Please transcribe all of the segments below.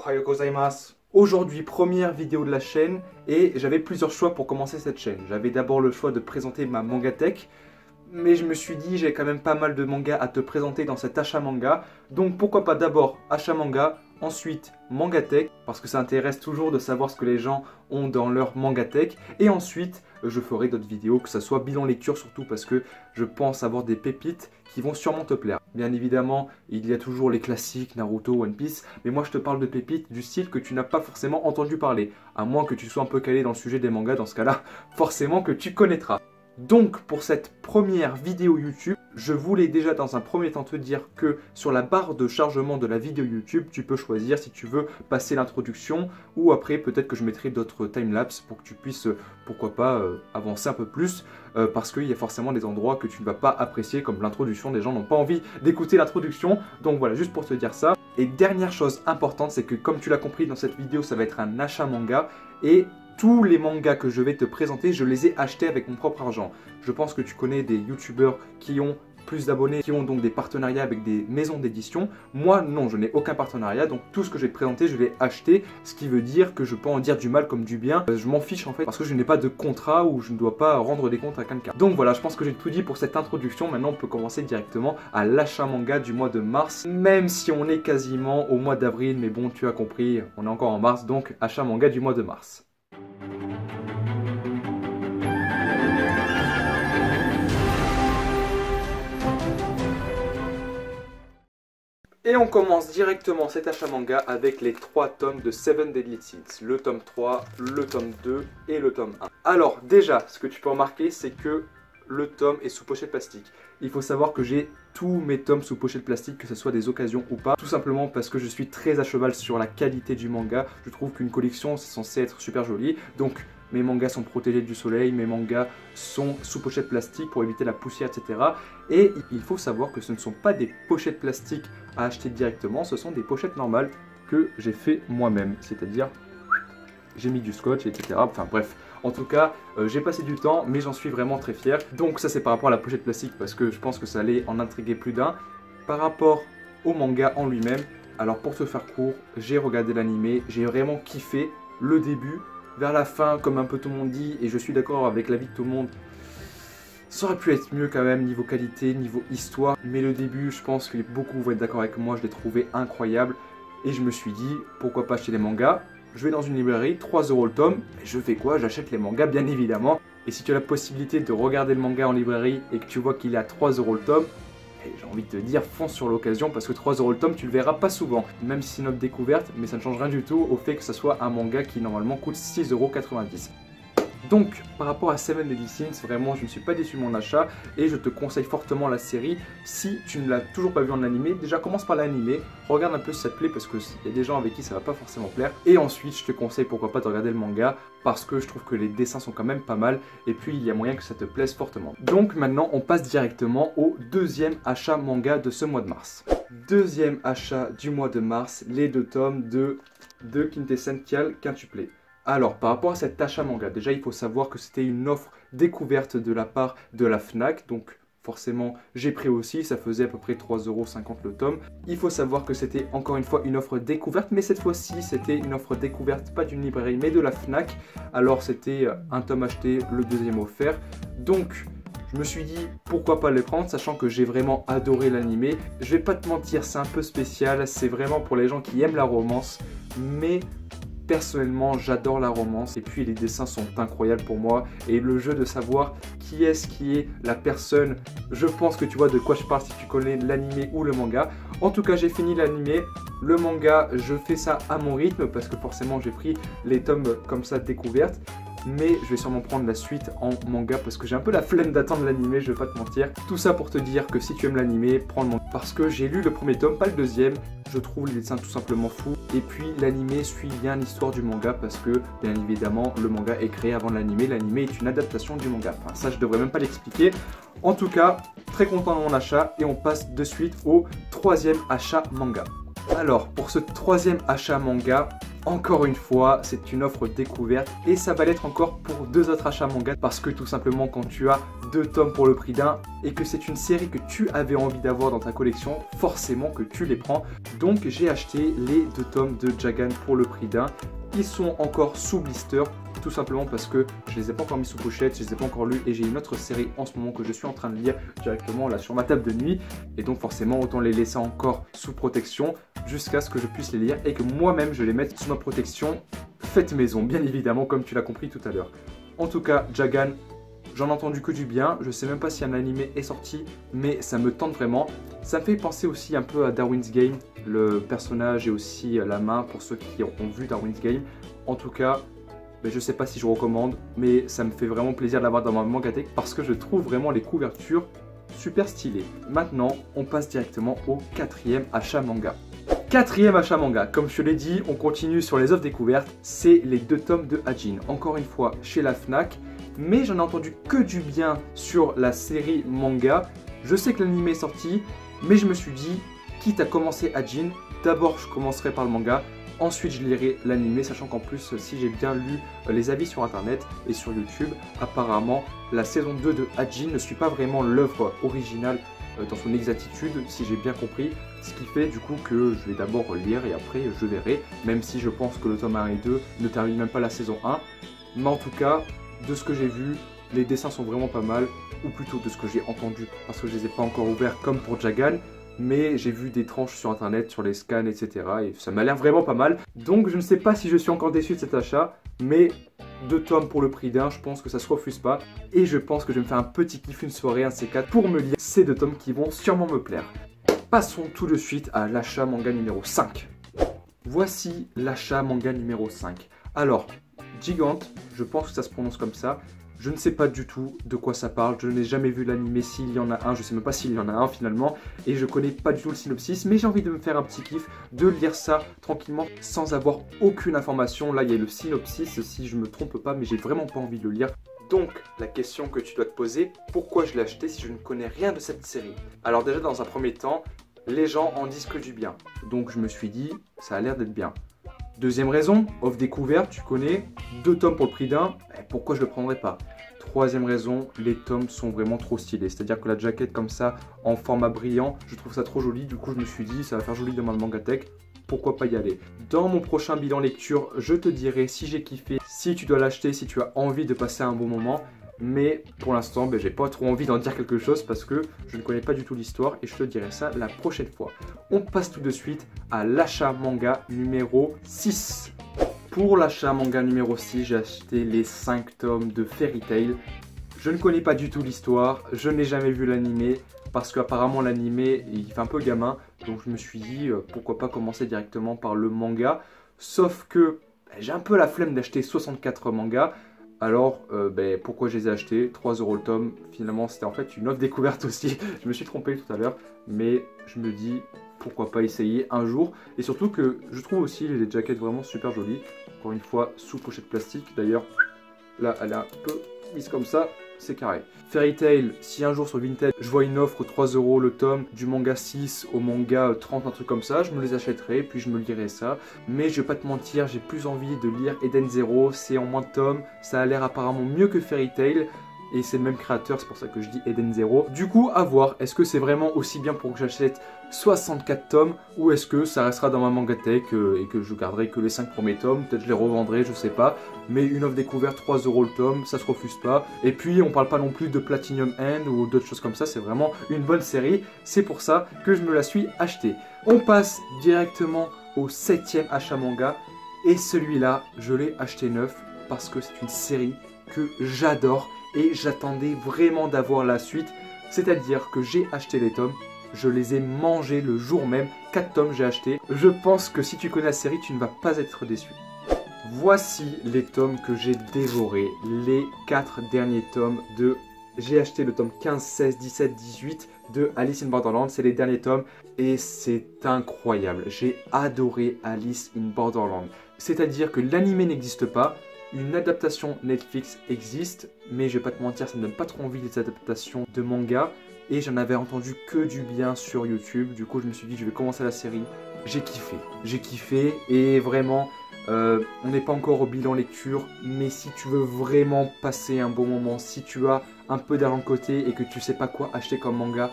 Ohayo gozaimasu. Aujourd'hui, première vidéo de la chaîne et j'avais plusieurs choix pour commencer cette chaîne. J'avais d'abord le choix de présenter ma Mangatech, mais je me suis dit j'ai quand même pas mal de mangas à te présenter dans cet achat manga. Donc pourquoi pas d'abord achat manga, ensuite Mangatech, parce que ça intéresse toujours de savoir ce que les gens ont dans leur Mangatech. Et ensuite, je ferai d'autres vidéos, que ce soit bilan lecture surtout parce que je pense avoir des pépites qui vont sûrement te plaire. Bien évidemment, il y a toujours les classiques, Naruto, One Piece, mais moi je te parle de pépites du style que tu n'as pas forcément entendu parler. À moins que tu sois un peu calé dans le sujet des mangas, dans ce cas-là, forcément que tu connaîtras. Donc pour cette première vidéo YouTube, je voulais déjà dans un premier temps te dire que sur la barre de chargement de la vidéo YouTube, tu peux choisir si tu veux passer l'introduction ou après peut-être que je mettrai d'autres timelapses pour que tu puisses, pourquoi pas, avancer un peu plus parce qu'il y a forcément des endroits que tu ne vas pas apprécier comme l'introduction, des gens n'ont pas envie d'écouter l'introduction. Donc voilà, juste pour te dire ça. Et dernière chose importante, c'est que comme tu l'as compris dans cette vidéo, ça va être un achat manga et tous les mangas que je vais te présenter, je les ai achetés avec mon propre argent. Je pense que tu connais des youtubeurs qui ont plus d'abonnés, qui ont donc des partenariats avec des maisons d'édition. Moi, non, je n'ai aucun partenariat, donc tout ce que je vais te présenter, je l'ai acheté, ce qui veut dire que je peux en dire du mal comme du bien. Je m'en fiche en fait, parce que je n'ai pas de contrat ou je ne dois pas rendre des comptes à quelqu'un. Donc voilà, je pense que j'ai tout dit pour cette introduction. Maintenant, on peut commencer directement à l'achat manga du mois de mars, même si on est quasiment au mois d'avril, mais bon, tu as compris, on est encore en mars, donc achat manga du mois de mars. Et on commence directement cet achat manga avec les 3 tomes de Seven Deadly Sins. Le tome 3, le tome 2 et le tome 1. Alors déjà, ce que tu peux remarquer, c'est que le tome est sous pochette plastique. Il faut savoir que j'ai tous mes tomes sous pochette plastique, que ce soit des occasions ou pas. Tout simplement parce que je suis très à cheval sur la qualité du manga. Je trouve qu'une collection, c'est censé être super joli. Donc mes mangas sont protégés du soleil, mes mangas sont sous pochette plastique pour éviter la poussière, etc. Et il faut savoir que ce ne sont pas des pochettes plastiques à acheter directement, ce sont des pochettes normales que j'ai fait moi-même. C'est-à-dire, j'ai mis du scotch, etc. Enfin bref, en tout cas, j'ai passé du temps, mais j'en suis vraiment très fier. Donc ça c'est par rapport à la pochette plastique, parce que je pense que ça allait en intriguer plus d'un. Par rapport au manga en lui-même, alors pour te faire court, j'ai regardé l'animé, j'ai vraiment kiffé le début. Vers la fin, comme un peu tout le monde dit, et je suis d'accord avec l'avis de tout le monde, ça aurait pu être mieux quand même niveau qualité, niveau histoire. Mais le début, je pense que beaucoup vont être d'accord avec moi, je l'ai trouvé incroyable. Et je me suis dit, pourquoi pas acheter les mangas? Je vais dans une librairie, 3 € le tome, et je fais quoi? J'achète les mangas bien évidemment. Et si tu as la possibilité de regarder le manga en librairie et que tu vois qu'il est à 3 € le tome, j'ai envie de te dire, fonce sur l'occasion parce que 3 € le tome, tu le verras pas souvent. Même si c'est notre découverte, mais ça ne change rien du tout au fait que ce soit un manga qui normalement coûte 6,90 €. Donc, par rapport à Seven Deadly Sins, vraiment, je ne suis pas déçu de mon achat et je te conseille fortement la série. Si tu ne l'as toujours pas vu en animé, déjà commence par l'animé, regarde un peu si ça te plaît parce qu'il y a des gens avec qui ça va pas forcément plaire. Et ensuite, je te conseille pourquoi pas de regarder le manga parce que je trouve que les dessins sont quand même pas mal et puis il y a moyen que ça te plaise fortement. Donc maintenant, on passe directement au deuxième achat manga de ce mois de mars. Deuxième achat du mois de mars, les 2 tomes de Quintessential Quintuplé. Alors, par rapport à cet achat manga, déjà il faut savoir que c'était une offre découverte de la part de la Fnac, donc forcément j'ai pris aussi, ça faisait à peu près 3,50 € le tome. Il faut savoir que c'était encore une fois une offre découverte, mais cette fois-ci c'était une offre découverte pas d'une librairie mais de la Fnac. Alors c'était un tome acheté, le deuxième offert, donc je me suis dit pourquoi pas les prendre, sachant que j'ai vraiment adoré l'animé. Je vais pas te mentir, c'est un peu spécial, c'est vraiment pour les gens qui aiment la romance, mais personnellement, j'adore la romance et puis les dessins sont incroyables pour moi et le jeu de savoir qui est la personne, je pense que tu vois de quoi je parle si tu connais l'animé ou le manga. En tout cas, j'ai fini l'animé, le manga, je fais ça à mon rythme parce que forcément j'ai pris les tomes comme ça découvertes. Mais je vais sûrement prendre la suite en manga parce que j'ai un peu la flemme d'attendre l'animé, je vais pas te mentir. Tout ça pour te dire que si tu aimes l'animé, prends le manga. Parce que j'ai lu le premier tome, pas le deuxième. Je trouve les dessins tout simplement fous. Et puis l'animé suit bien l'histoire du manga parce que bien évidemment le manga est créé avant l'animé. L'animé est une adaptation du manga. Enfin ça je devrais même pas l'expliquer. En tout cas, très content de mon achat et on passe de suite au troisième achat manga. Alors pour ce troisième achat manga, Encore une fois, c'est une offre découverte et ça va l'être encore pour 2 autres achats manga parce que tout simplement quand tu as 2 tomes pour le prix d'un et que c'est une série que tu avais envie d'avoir dans ta collection, forcément que tu les prends. Donc j'ai acheté les 2 tomes de Jagan pour le prix d'un. Ils sont encore sous blister, tout simplement parce que je les ai pas encore mis sous pochette, je les ai pas encore lus et j'ai une autre série en ce moment que je suis en train de lire directement là sur ma table de nuit et donc forcément autant les laisser encore sous protection jusqu'à ce que je puisse les lire et que moi-même je les mette sous ma protection faite maison, bien évidemment, comme tu l'as compris tout à l'heure. En tout cas, Jagan, j'en ai entendu que du bien, je sais même pas si un animé est sorti, mais ça me tente vraiment. Ça me fait penser aussi un peu à Darwin's Game, le personnage et aussi la main pour ceux qui ont vu Darwin's Game. En tout cas, je sais pas si je recommande, mais ça me fait vraiment plaisir de l'avoir dans ma mangatech parce que je trouve vraiment les couvertures super stylées. Maintenant, on passe directement au 4e achat manga. 4e achat manga, comme je te l'ai dit, on continue sur les offres découvertes, c'est les 2 tomes de Hajin. Encore une fois, chez la Fnac, mais j'en ai entendu que du bien sur la série manga. Je sais que l'anime est sorti, mais je me suis dit, quitte à commencer Hajin, d'abord je commencerai par le manga, ensuite je lirai l'anime, sachant qu'en plus, si j'ai bien lu les avis sur internet et sur YouTube, apparemment la saison 2 de Hajin ne suit pas vraiment l'œuvre originale dans son exactitude, si j'ai bien compris, ce qui fait du coup que je vais d'abord lire et après je verrai, même si je pense que le tome 1 et 2 ne terminent même pas la saison 1, mais en tout cas, de ce que j'ai vu, les dessins sont vraiment pas mal, ou plutôt de ce que j'ai entendu, parce que je les ai pas encore ouverts comme pour Jagan, mais j'ai vu des tranches sur internet, sur les scans, etc. et ça m'a l'air vraiment pas mal. Donc je ne sais pas si je suis encore déçu de cet achat, mais 2 tomes pour le prix d'un, je pense que ça se refuse pas. Et je pense que je vais me faire un petit kiff une soirée, un de ces 4, pour me lire ces 2 tomes qui vont sûrement me plaire. Passons tout de suite à l'achat manga numéro 5. Voici l'achat manga numéro 5. Alors, Gigante, je pense que ça se prononce comme ça. Je ne sais pas du tout de quoi ça parle, je n'ai jamais vu l'anime s'il y en a un, je sais même pas s'il y en a un finalement, et je connais pas du tout le synopsis, mais j'ai envie de me faire un petit kiff, de lire ça tranquillement sans avoir aucune information. Là il y a le synopsis si je me trompe pas, mais j'ai vraiment pas envie de le lire. Donc la question que tu dois te poser, pourquoi je l'ai acheté si je ne connais rien de cette série? Alors déjà dans un premier temps, les gens en disent que du bien, donc je me suis dit ça a l'air d'être bien. Deuxième raison, offre découverte, tu connais, 2 tomes pour le prix d'un, pourquoi je le prendrais pas? Troisième raison, les tomes sont vraiment trop stylés, c'est-à-dire que la jaquette comme ça, en format brillant, je trouve ça trop joli, du coup je me suis dit ça va faire joli dans ma mangatech, pourquoi pas y aller. Dans mon prochain bilan lecture, je te dirai si j'ai kiffé, si tu dois l'acheter, si tu as envie de passer un bon moment. Mais pour l'instant, j'ai pas trop envie d'en dire quelque chose parce que je ne connais pas du tout l'histoire et je te dirai ça la prochaine fois. On passe tout de suite à l'achat manga numéro 6. Pour l'achat manga numéro 6, j'ai acheté les 5 tomes de Fairy Tail. Je ne connais pas du tout l'histoire, je n'ai jamais vu l'anime parce qu'apparemment l'anime il fait un peu gamin. Donc je me suis dit pourquoi pas commencer directement par le manga. Sauf que j'ai un peu la flemme d'acheter 64 mangas. Alors, pourquoi je les ai achetés? 3 € le tome. Finalement, c'était en fait une offre découverte aussi. Je me suis trompé tout à l'heure. Mais je me dis, pourquoi pas essayer un jour. Et surtout que je trouve aussi les jaquettes vraiment super jolies. Encore une fois, sous pochette plastique. D'ailleurs, là, elle est un peu mise comme ça. C'est carré. Fairy Tail, si un jour sur Vinted, je vois une offre 3 € le tome, du manga 6 au manga 30, un truc comme ça, je me les achèterai, puis je me lirai ça. Mais je vais pas te mentir, j'ai plus envie de lire Eden Zero, c'est en moins de tomes, ça a l'air apparemment mieux que Fairy Tail. Et c'est le même créateur, c'est pour ça que je dis Eden Zero. Du coup, à voir, est-ce que c'est vraiment aussi bien pour que j'achète 64 tomes ou est-ce que ça restera dans ma mangatech et que je garderai que les 5 premiers tomes, peut-être je les revendrai, je sais pas. Mais une offre découverte 3 € le tome, ça se refuse pas. Et puis on parle pas non plus de Platinum End ou d'autres choses comme ça, c'est vraiment une bonne série. C'est pour ça que je me la suis achetée. On passe directement au 7e achat manga. Et celui-là, je l'ai acheté neuf parce que c'est une série que j'adore. Et j'attendais vraiment d'avoir la suite, c'est-à-dire que j'ai acheté les tomes, je les ai mangés le jour même, 4 tomes j'ai acheté. Je pense que si tu connais la série, tu ne vas pas être déçu. Voici les tomes que j'ai dévorés, les 4 derniers tomes de... J'ai acheté le tome 15, 16, 17, 18 de Alice in Borderland, c'est les derniers tomes et c'est incroyable. J'ai adoré Alice in Borderland, c'est-à-dire que l'anime n'existe pas. Une adaptation Netflix existe, mais je vais pas te mentir, ça me donne pas trop envie des adaptations de manga. Et j'en avais entendu que du bien sur YouTube. Du coup, je me suis dit, je vais commencer la série j'ai kiffé et vraiment on n'est pas encore au bilan lecture, mais si tu veux vraiment passer un bon moment, si tu as un peu d'argent de côté et que tu sais pas quoi acheter comme manga,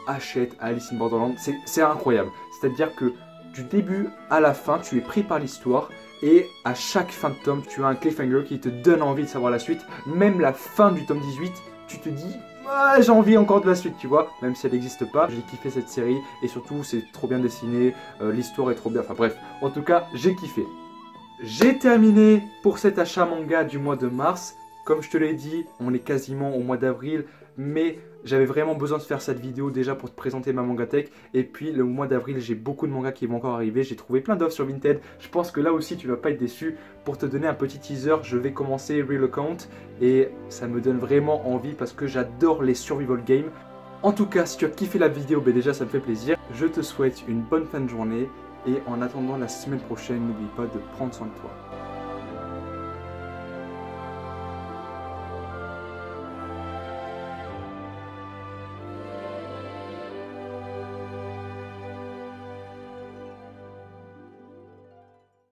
achète Alice in Borderland, c'est incroyable. C'est-à-dire que du début à la fin, tu es pris par l'histoire et à chaque fin de tome, tu as un cliffhanger qui te donne envie de savoir la suite. Même la fin du tome 18, tu te dis ah, j'ai envie encore de la suite, tu vois, même si elle n'existe pas. J'ai kiffé cette série et surtout c'est trop bien dessiné, l'histoire est trop bien, enfin bref, en tout cas j'ai kiffé. J'ai terminé pour cet achat manga du mois de mars. Comme je te l'ai dit, on est quasiment au mois d'avril, mais j'avais vraiment besoin de faire cette vidéo déjà pour te présenter ma mangatech. Et puis le mois d'avril, j'ai beaucoup de mangas qui vont encore arriver. J'ai trouvé plein d'offres sur Vinted. Je pense que là aussi, tu vas pas être déçu. Pour te donner un petit teaser, je vais commencer Real Account et ça me donne vraiment envie parce que j'adore les survival games. En tout cas, si tu as kiffé la vidéo, ben déjà ça me fait plaisir. Je te souhaite une bonne fin de journée. Et en attendant la semaine prochaine, n'oublie pas de prendre soin de toi.